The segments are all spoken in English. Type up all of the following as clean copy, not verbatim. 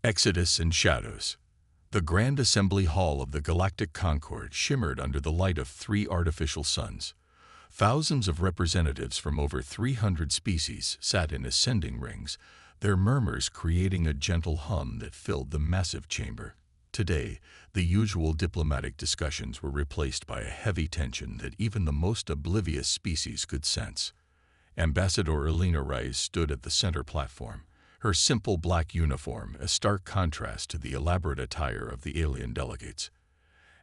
Exodus and shadows. The grand assembly hall of the Galactic Concord shimmered under the light of 3 artificial suns. Thousands of representatives from over 300 species sat in ascending rings, their murmurs creating a gentle hum that filled the massive chamber. Today, the usual diplomatic discussions were replaced by a heavy tension that even the most oblivious species could sense. Ambassador Elena Rice stood at the center platform, her simple black uniform a stark contrast to the elaborate attire of the alien delegates.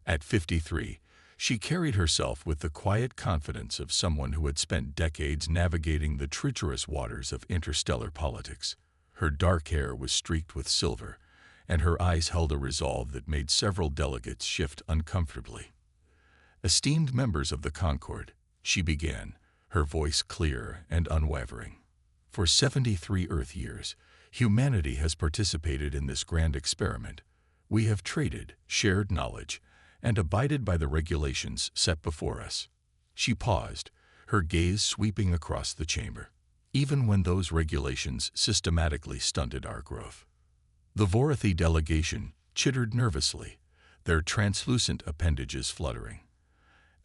At 53, she carried herself with the quiet confidence of someone who had spent decades navigating the treacherous waters of interstellar politics. Her dark hair was streaked with silver, and her eyes held a resolve that made several delegates shift uncomfortably. "Esteemed members of the Concord," she began, her voice clear and unwavering. "For 73 Earth years, humanity has participated in this grand experiment. We have traded, shared knowledge, and abided by the regulations set before us." She paused, her gaze sweeping across the chamber. "Even when those regulations systematically stunted our growth." The Vorathi delegation chittered nervously, their translucent appendages fluttering.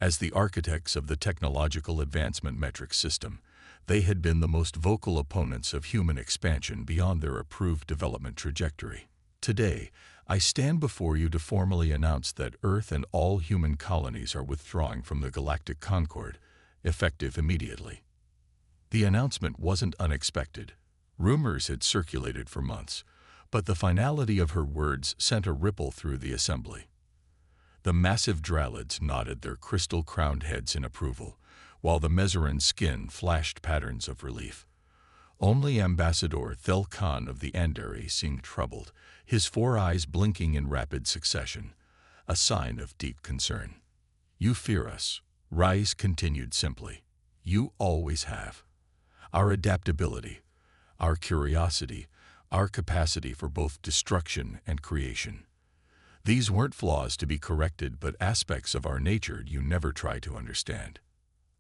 As the architects of the technological advancement metric system, they had been the most vocal opponents of human expansion beyond their approved development trajectory. "Today, I stand before you to formally announce that Earth and all human colonies are withdrawing from the Galactic Concord, effective immediately." The announcement wasn't unexpected. Rumors had circulated for months, but the finality of her words sent a ripple through the assembly. The massive Dralids nodded their crystal-crowned heads in approval, while the Mezeran skin flashed patterns of relief. Only Ambassador Thel Khan of the Andari seemed troubled, his 4 eyes blinking in rapid succession, a sign of deep concern. "You fear us," Rice continued simply. "You always have. Our adaptability, our curiosity, our capacity for both destruction and creation. These weren't flaws to be corrected, but aspects of our nature you never try to understand."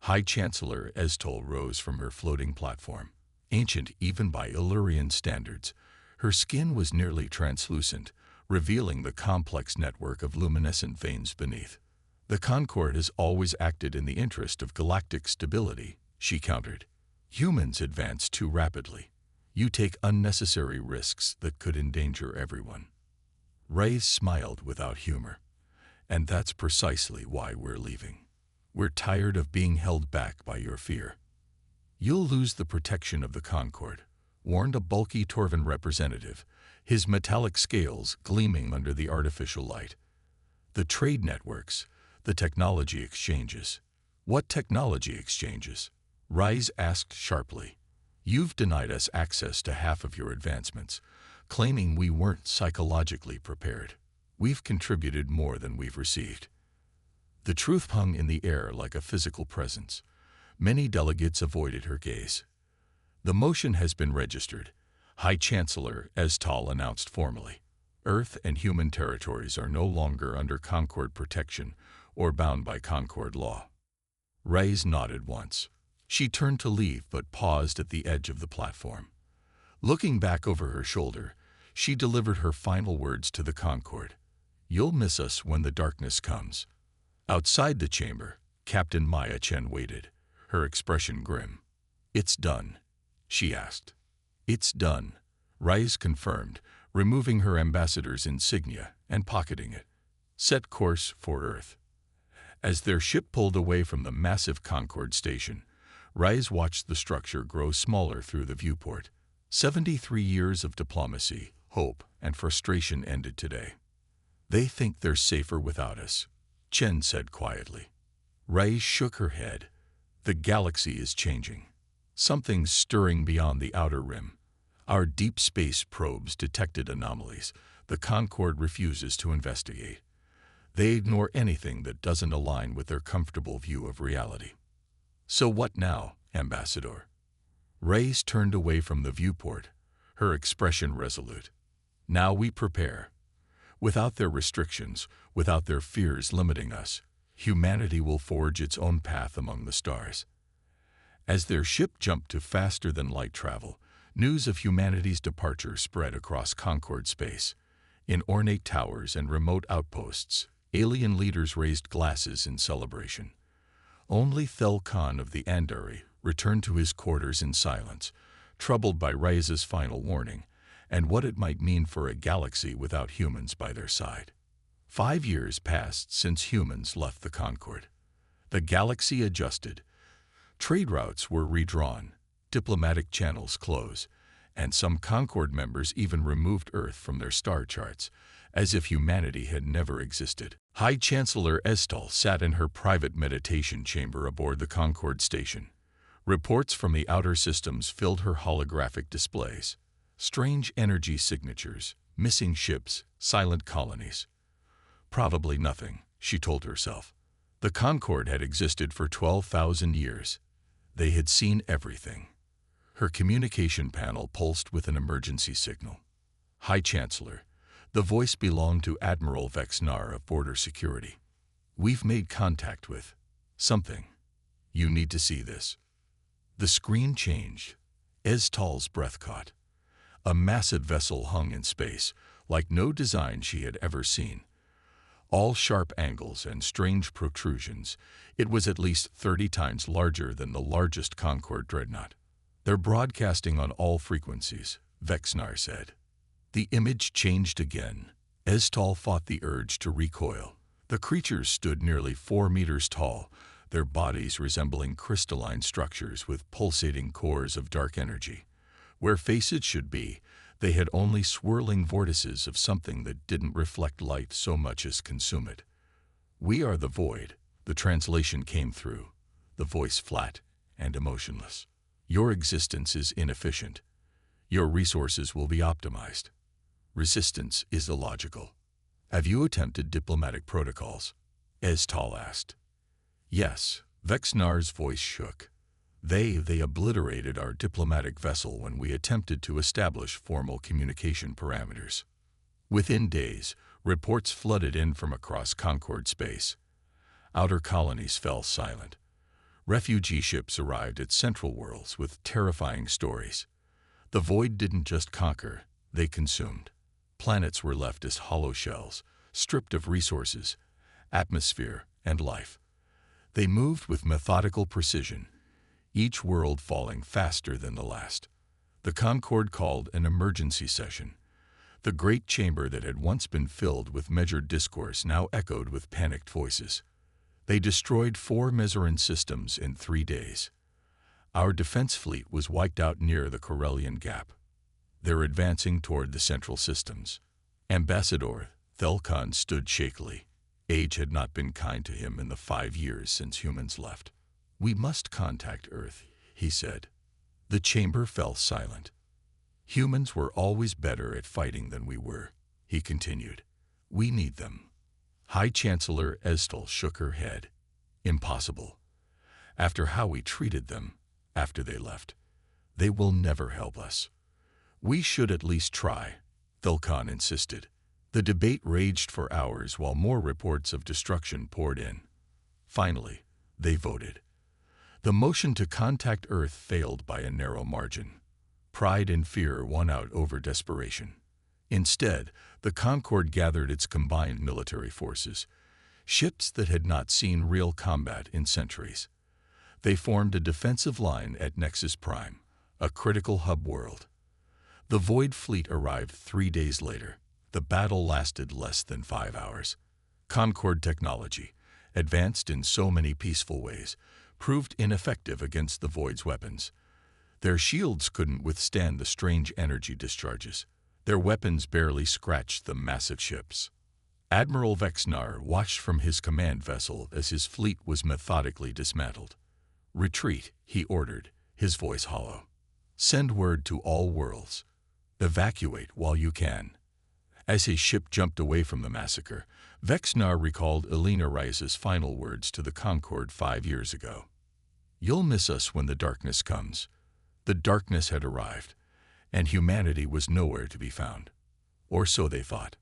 High Chancellor Estol rose from her floating platform. Ancient even by Illyrian standards, her skin was nearly translucent, revealing the complex network of luminescent veins beneath. "The Concord has always acted in the interest of galactic stability," she countered. "Humans advance too rapidly. You take unnecessary risks that could endanger everyone." Ray smiled without humor. "And that's precisely why we're leaving. We're tired of being held back by your fear." "You'll lose the protection of the Concord," warned a bulky Torvan representative, his metallic scales gleaming under the artificial light. "The trade networks, the technology exchanges." "What technology exchanges?" Rise asked sharply. "You've denied us access to half of your advancements, claiming we weren't psychologically prepared. We've contributed more than we've received." The truth hung in the air like a physical presence. Many delegates avoided her gaze. "The motion has been registered," High Chancellor Estol announced formally. "Earth and human territories are no longer under Concord protection or bound by Concord law." Reyes nodded once. She turned to leave but paused at the edge of the platform. Looking back over her shoulder, she delivered her final words to the Concord. "You'll miss us when the darkness comes." Outside the chamber, Captain Maya Chen waited, her expression grim. "It's done?" she asked. "It's done," Rice confirmed, removing her ambassador's insignia and pocketing it. "Set course for Earth." As their ship pulled away from the massive Concord station, Rice watched the structure grow smaller through the viewport. 73 years of diplomacy, hope, and frustration ended today. "They think they're safer without us," Chen said quietly. Rice shook her head. "The galaxy is changing. Something's stirring beyond the outer rim. Our deep space probes detected anomalies the Concord refuses to investigate. They ignore anything that doesn't align with their comfortable view of reality." "So what now, Ambassador?" Reyes turned away from the viewport, her expression resolute. "Now we prepare. Without their restrictions, without their fears limiting us, humanity will forge its own path among the stars." As their ship jumped to faster-than-light travel, News of humanity's departure spread across Concord space. In ornate towers and remote outposts, alien leaders raised glasses in celebration. Only Thel Khan of the Andari returned to his quarters in silence, troubled by Raiza's final warning, and what it might mean for a galaxy without humans by their side. 5 years passed since humans left the Concord. The galaxy adjusted. Trade routes were redrawn, diplomatic channels closed, and some Concord members even removed Earth from their star charts, as if humanity had never existed. High Chancellor Estal sat in her private meditation chamber aboard the Concord station. Reports from the outer systems filled her holographic displays. Strange energy signatures, missing ships, silent colonies. Probably nothing, she told herself. The Concord had existed for 12,000 years. They had seen everything. Her communication panel pulsed with an emergency signal. High Chancellor, the voice belonged to Admiral Vexnar of Border Security. We've made contact with something. You need to see this. The screen changed. Estal's breath caught. A massive vessel hung in space, like no design she had ever seen. All sharp angles and strange protrusions, it was at least 30 times larger than the largest Concord dreadnought. They're broadcasting on all frequencies, Vexnar said. The image changed again. Estal fought the urge to recoil. The creatures stood nearly 4 meters tall, their bodies resembling crystalline structures with pulsating cores of dark energy. Where faces should be, they had only swirling vortices of something that didn't reflect light so much as consume it. We are the void, the translation came through, the voice flat and emotionless. Your existence is inefficient. Your resources will be optimized. Resistance is illogical. Have you attempted diplomatic protocols? Estal asked. Yes, Vexnar's voice shook. They obliterated our diplomatic vessel when we attempted to establish formal communication parameters. Within days, reports flooded in from across Concord space. Outer colonies fell silent. Refugee ships arrived at Central Worlds with terrifying stories. The void didn't just conquer, they consumed. Planets were left as hollow shells, stripped of resources, atmosphere, and life. They moved with methodical precision, each world falling faster than the last. The Concord called an emergency session. The great chamber that had once been filled with measured discourse now echoed with panicked voices. They destroyed 4 Mezeran systems in 3 days. Our defense fleet was wiped out near the Corellian Gap. They're advancing toward the central systems. Ambassador Thelkon stood shakily. Age had not been kind to him in the 5 years since humans left. We must contact Earth, he said. The chamber fell silent. Humans were always better at fighting than we were, he continued. We need them. High Chancellor Estal shook her head. Impossible. After how we treated them, after they left, they will never help us. We should at least try, Thelkon insisted. The debate raged for hours while more reports of destruction poured in. Finally, they voted. The motion to contact Earth failed by a narrow margin. Pride and fear won out over desperation. Instead, the Concord gathered its combined military forces, ships that had not seen real combat in centuries. They formed a defensive line at Nexus Prime, a critical hub world. The Void Fleet arrived 3 days later. The battle lasted less than 5 hours. Concord technology, advanced in so many peaceful ways, proved ineffective against the Void's weapons. Their shields couldn't withstand the strange energy discharges. Their weapons barely scratched the massive ships. Admiral Vexnar watched from his command vessel as his fleet was methodically dismantled. Retreat, he ordered, his voice hollow. Send word to all worlds. Evacuate while you can. As his ship jumped away from the massacre, Vexnar recalled Elena Rice's final words to the Concord 5 years ago. You'll miss us when the darkness comes. The darkness had arrived, and humanity was nowhere to be found. Or so they thought.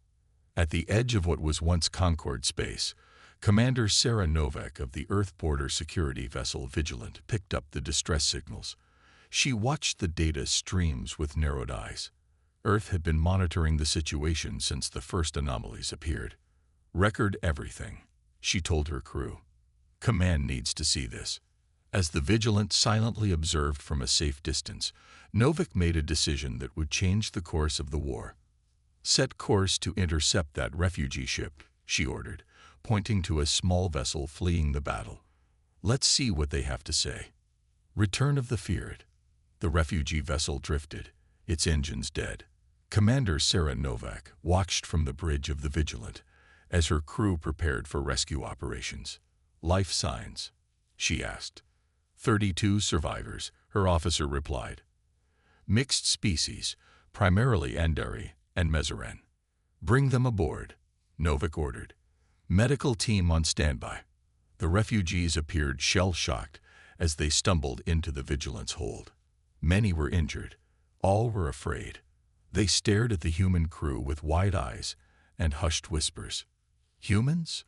At the edge of what was once Concord space, Commander Sarah Novak of the Earth Border Security vessel Vigilant picked up the distress signals. She watched the data streams with narrowed eyes. Earth had been monitoring the situation since the first anomalies appeared. "Record everything," she told her crew. "Command needs to see this." As the Vigilant silently observed from a safe distance, Novak made a decision that would change the course of the war. "Set course to intercept that refugee ship," she ordered, pointing to a small vessel fleeing the battle. "Let's see what they have to say." Return of the Feared. The refugee vessel drifted, its engines dead. Commander Sarah Novak watched from the bridge of the Vigilant as her crew prepared for rescue operations. "Life signs?" she asked. 32 survivors, her officer replied. "Mixed species, primarily Andari and Mezeran." "Bring them aboard," Novak ordered. "Medical team on standby." The refugees appeared shell-shocked as they stumbled into the Vigilant's hold. Many were injured. All were afraid. They stared at the human crew with wide eyes and hushed whispers. "Humans?"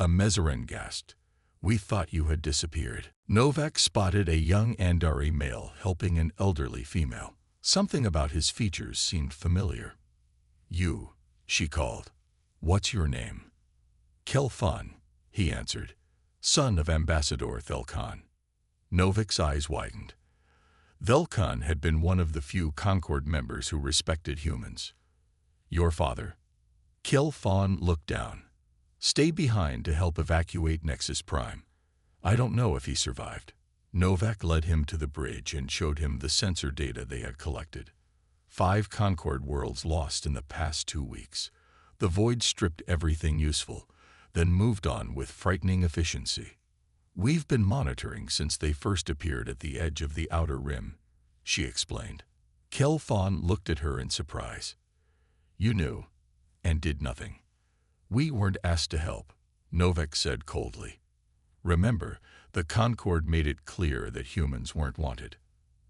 A Mezeran gasped. "We thought you had disappeared." Novak spotted a young Andari male helping an elderly female. Something about his features seemed familiar. "You," she called. "What's your name?" "Kelfan," he answered, "son of Ambassador Thelkan." Novak's eyes widened. Thelkan had been one of the few Concord members who respected humans. "Your father?" Kelfan looked down. "Stay behind to help evacuate Nexus Prime. I don't know if he survived." Novak led him to the bridge and showed him the sensor data they had collected. 5 Concord worlds lost in the past 2 weeks. The Void stripped everything useful, then moved on with frightening efficiency. "We've been monitoring since they first appeared at the edge of the Outer Rim," she explained. Kelfan looked at her in surprise. "You knew, and did nothing." "We weren't asked to help," Novak said coldly. "Remember, the Concord made it clear that humans weren't wanted.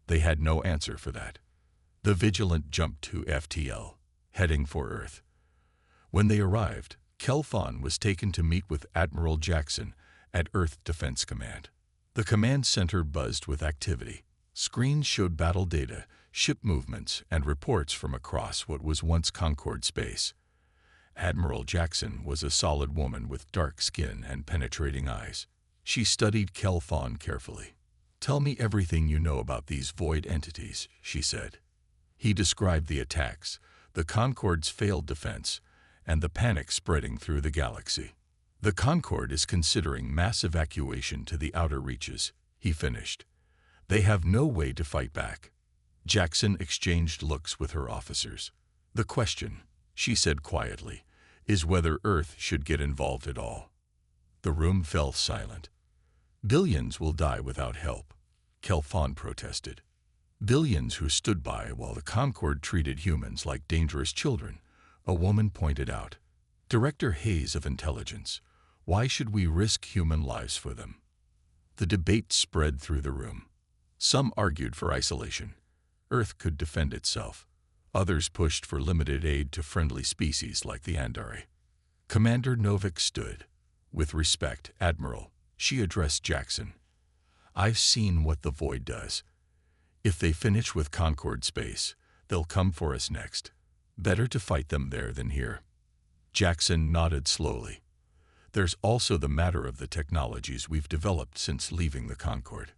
They had no answer for that." The Vigilant jumped to FTL, heading for Earth. When they arrived, Kelfan was taken to meet with Admiral Jackson at Earth Defense Command. The command center buzzed with activity. Screens showed battle data, ship movements, and reports from across what was once Concord space. Admiral Jackson was a solid woman with dark skin and penetrating eyes. She studied Kelfan carefully. "Tell me everything you know about these void entities," she said. He described the attacks, the Concord's failed defense, and the panic spreading through the galaxy. "The Concord is considering mass evacuation to the outer reaches," he finished. "They have no way to fight back." Jackson exchanged looks with her officers. "The question," she said quietly, "is whether Earth should get involved at all." The room fell silent. "Billions will die without help," Kelfan protested. "Billions who stood by while the Concord treated humans like dangerous children," a woman pointed out. "Director Hayes of Intelligence, why should we risk human lives for them?" The debate spread through the room. Some argued for isolation. Earth could defend itself. Others pushed for limited aid to friendly species like the Andari. Commander Novak stood. "With respect, Admiral," she addressed Jackson. "I've seen what the Void does. If they finish with Concord space, they'll come for us next. Better to fight them there than here." Jackson nodded slowly. "There's also the matter of the technologies we've developed since leaving the Concord."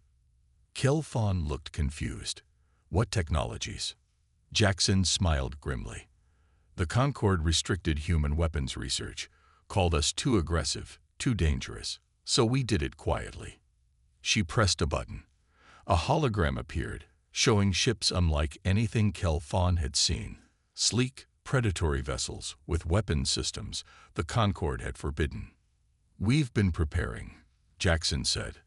Kelfan looked confused. "What technologies?" Jackson smiled grimly. "The Concord restricted human weapons research, called us too aggressive, too dangerous, so we did it quietly." She pressed a button. A hologram appeared, showing ships unlike anything Kelfan had seen. Sleek, predatory vessels with weapon systems the Concord had forbidden. "We've been preparing," Jackson said.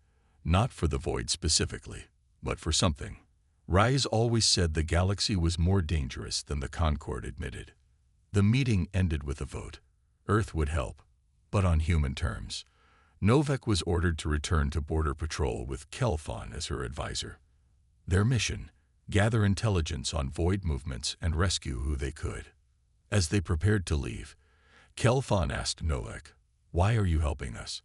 "Not for the Void specifically, but for something." Rise always said the galaxy was more dangerous than the Concord admitted. The meeting ended with a vote. Earth would help, but on human terms. Novak was ordered to return to Border Patrol with Kelfan as her advisor. Their mission: gather intelligence on Void movements and rescue who they could. As they prepared to leave, Kelfan asked Novak, "Why are you helping us?"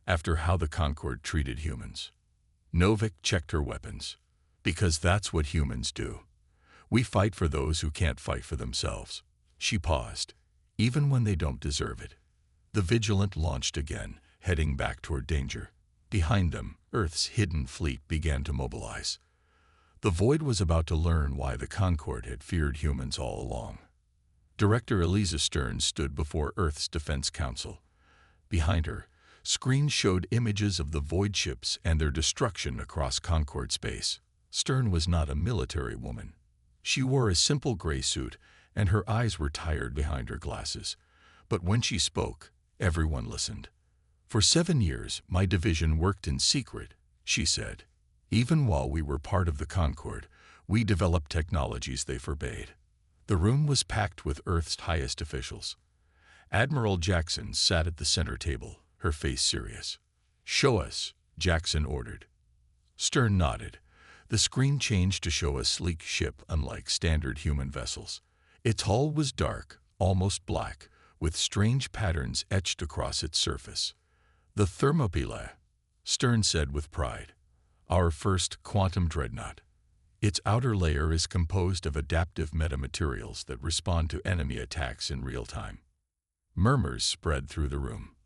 After how the Concord treated humans. Novak checked her weapons. Because that's what humans do. We fight for those who can't fight for themselves. She paused, even when they don't deserve it. The Vigilant launched again, heading back toward danger. Behind them, Earth's hidden fleet began to mobilize. The Void was about to learn why the Concorde had feared humans all along. Director Eliza Stern stood before Earth's Defense Council. Behind her, screens showed images of the Void ships and their destruction across Concorde space. Stern was not a military woman. She wore a simple gray suit, and her eyes were tired behind her glasses. But when she spoke, everyone listened. "For 7 years, my division worked in secret," she said. "Even while we were part of the Concorde, we developed technologies they forbade." The room was packed with Earth's highest officials. Admiral Jackson sat at the center table, her face serious. "Show us," Jackson ordered. Stern nodded. The screen changed to show a sleek ship unlike standard human vessels. Its hull was dark, almost black, with strange patterns etched across its surface. "The Thermopylae," Stern said with pride. "Our first quantum dreadnought. Its outer layer is composed of adaptive metamaterials that respond to enemy attacks in real time." Murmurs spread through the room.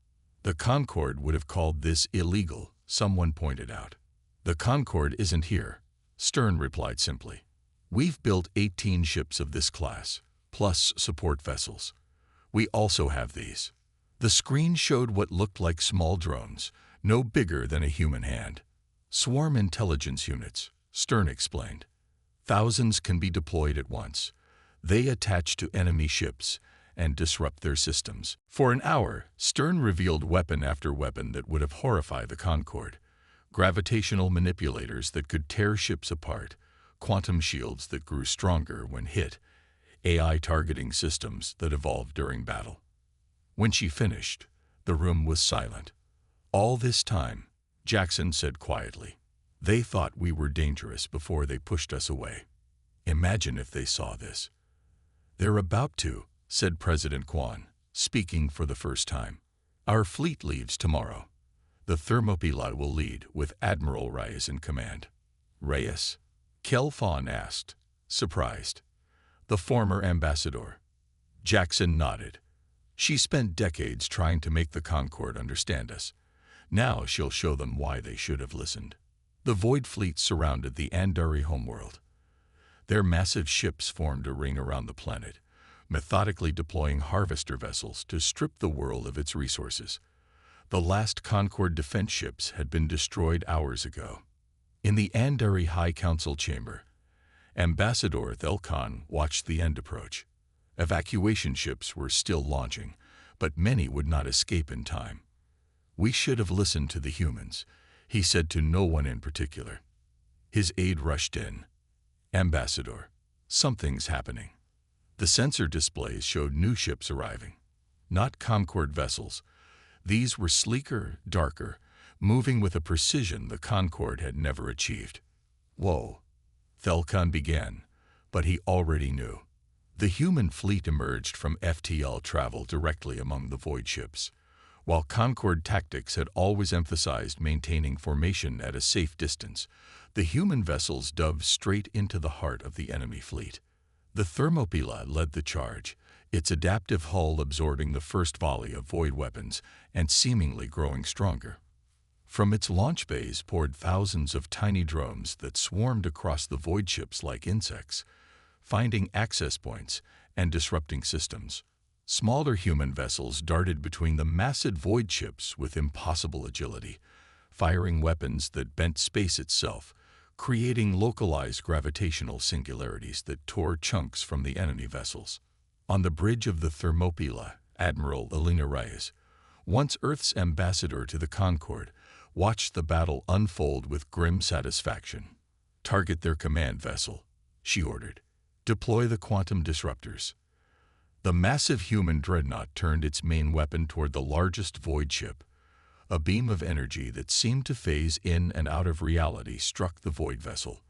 "The Concorde would have called this illegal," someone pointed out. "The Concorde isn't here," Stern replied simply. "We've built 18 ships of this class, plus support vessels. We also have these." The screen showed what looked like small drones, no bigger than a human hand. "Swarm intelligence units," Stern explained. "Thousands can be deployed at once. They attach to enemy ships and disrupt their systems." For an hour, Stern revealed weapon after weapon that would have horrified the Concorde. Gravitational manipulators that could tear ships apart, quantum shields that grew stronger when hit, AI targeting systems that evolved during battle. When she finished, the room was silent. "All this time," Jackson said quietly, "they thought we were dangerous before they pushed us away. Imagine if they saw this." "They're about to," said President Kwan, speaking for the first time. "Our fleet leaves tomorrow. The Thermopylae will lead, with Admiral Reyes in command." "Reyes?" Kel Fawn asked, surprised. "The former ambassador." Jackson nodded. "She spent decades trying to make the Concorde understand us. Now she'll show them why they should have listened." The Void fleet surrounded the Andari homeworld. Their massive ships formed a ring around the planet, methodically deploying harvester vessels to strip the world of its resources. The last Concorde defense ships had been destroyed hours ago. In the Andari High Council chamber, Ambassador Thelkan watched the end approach. Evacuation ships were still launching, but many would not escape in time. "We should have listened to the humans," he said to no one in particular. His aide rushed in. "Ambassador, something's happening." The sensor displays showed new ships arriving. Not Concorde vessels. These were sleeker, darker, moving with a precision the Concorde had never achieved. "Whoa," Thelkan began, but he already knew. The human fleet emerged from FTL travel directly among the Void ships. While Concorde tactics had always emphasized maintaining formation at a safe distance, the human vessels dove straight into the heart of the enemy fleet. The Thermopylae led the charge, its adaptive hull absorbing the first volley of Void weapons and seemingly growing stronger. From its launch bays poured thousands of tiny drones that swarmed across the Void ships like insects, finding access points and disrupting systems. Smaller human vessels darted between the massive Void ships with impossible agility, firing weapons that bent space itself, creating localized gravitational singularities that tore chunks from the enemy vessels. On the bridge of the Thermopylae, Admiral Elena Reyes, once Earth's ambassador to the Concorde, watched the battle unfold with grim satisfaction. "Target their command vessel," she ordered. "Deploy the quantum disruptors." The massive human dreadnought turned its main weapon toward the largest Void ship. A beam of energy that seemed to phase in and out of reality struck the Void vessel.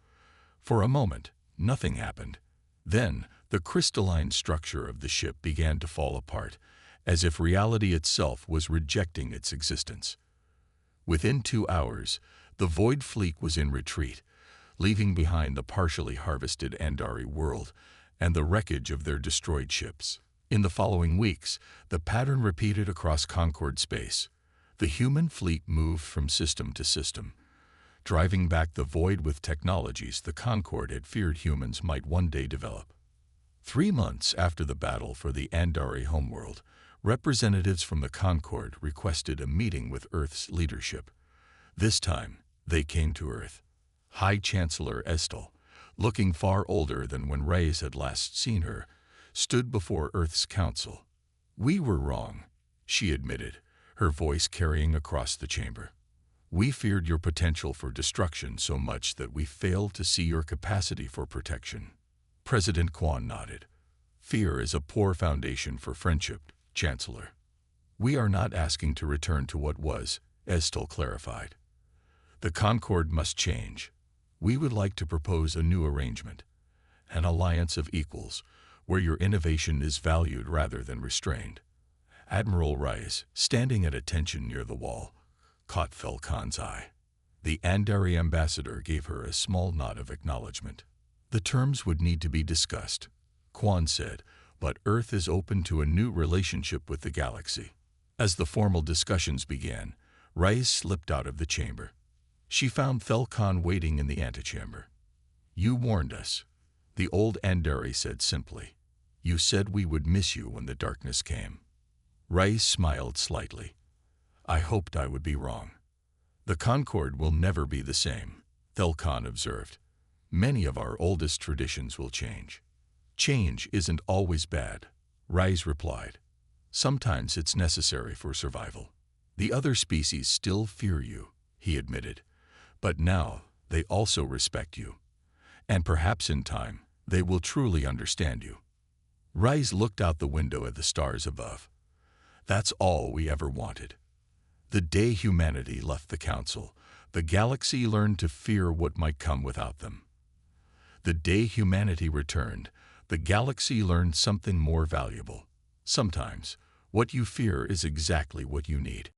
For a moment, nothing happened. Then, the crystalline structure of the ship began to fall apart, as if reality itself was rejecting its existence. Within 2 hours, the Void fleet was in retreat, leaving behind the partially harvested Andari world and the wreckage of their destroyed ships. In the following weeks, the pattern repeated across Concord space. The human fleet moved from system to system, driving back the void with technologies the Concord had feared humans might one day develop. 3 months after the battle for the Andari homeworld, representatives from the Concord requested a meeting with Earth's leadership. This time, they came to Earth. High Chancellor Estel, looking far older than when Reyes had last seen her, stood before Earth's council. "We were wrong," she admitted, her voice carrying across the chamber. "We feared your potential for destruction so much that we failed to see your capacity for protection." President Quan nodded. "Fear is a poor foundation for friendship, Chancellor." "We are not asking to return to what was," Estel clarified. "The Concord must change. We would like to propose a new arrangement, an alliance of equals, where your innovation is valued rather than restrained." Admiral Reyes, standing at attention near the wall, caught Thelkan's eye. The Andari ambassador gave her a small nod of acknowledgement. "The terms would need to be discussed," Quan said, "but Earth is open to a new relationship with the galaxy." As the formal discussions began, Reyes slipped out of the chamber. She found Thelkan waiting in the antechamber. "You warned us," the old Andari said simply. "You said we would miss you when the darkness came." Reyes smiled slightly. "I hoped I would be wrong." "The Concord will never be the same," Thelkan observed. "Many of our oldest traditions will change." "Change isn't always bad," Reyes replied. "Sometimes it's necessary for survival." "The other species still fear you," he admitted, "but now they also respect you. And perhaps in time, they will truly understand you." Reyes looked out the window at the stars above. "That's all we ever wanted." The day humanity left the Council, the galaxy learned to fear what might come without them. The day humanity returned, the galaxy learned something more valuable. Sometimes, what you fear is exactly what you need.